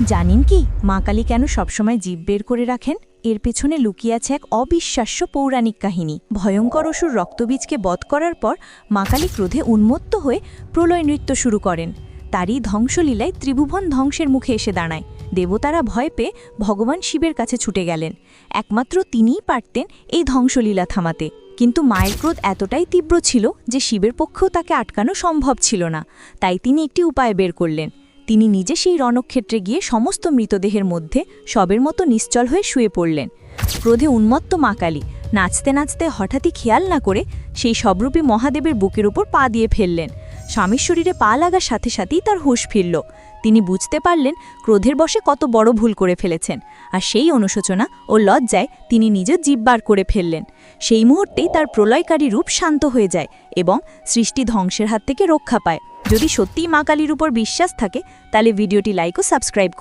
জানেন কি মা কালী কেন সবসময় জিভ বের করে রাখেন? এর পেছনে লুকিয়ে আছে এক অবিশ্বাস্য পৌরাণিক কাহিনী। ভয়ঙ্কর অসুর রক্তবীজকে বধ করার পর মা কালী ক্রোধে উন্মত্ত হয়ে প্রলয় নৃত্য শুরু করেন। তারই ধ্বংসলীলায় ত্রিভুবন ধ্বংসের মুখে এসে দাঁড়ায়। দেবতারা ভয় পেয়ে ভগবান শিবের কাছে ছুটে গেলেন। একমাত্র তিনিই পারতেন এই ধ্বংসলীলা থামাতে। কিন্তু মায়ের ক্রোধ এতটাই তীব্র ছিল যে শিবের পক্ষেও তাকে আটকানো সম্ভব ছিল না। তাই তিনি একটি উপায় বের করলেন। তিনি নিজে সেই রণক্ষেত্রে গিয়ে সমস্ত মৃতদেহের মধ্যে শবের মতো নিশ্চল হয়ে শুয়ে পড়লেন। ক্রোধে উন্মত্ত মা কালী নাচতে নাচতে হঠাৎই খেয়াল না করে সেই সবরূপী মহাদেবের বুকের উপর পা দিয়ে ফেললেন। স্বামীর শরীরে পা লাগার সাথে সাথেই তার হুঁশ ফিরল। তিনি বুঝতে পারলেন ক্রোধের বশে কত বড় ভুল করে ফেলেছেন, আর সেই অনুশোচনা ও লজ্জায় তিনি নিজের জিভ বার করে ফেললেন। সেই মুহূর্তেই তার প্রলয়কারী রূপ শান্ত হয়ে যায় এবং সৃষ্টি ধ্বংসের হাত থেকে রক্ষা পায়। যদি সত্যিই মা কালীর উপর বিশ্বাস থাকে তাহলে ভিডিওটি লাইক ও সাবস্ক্রাইব করুন।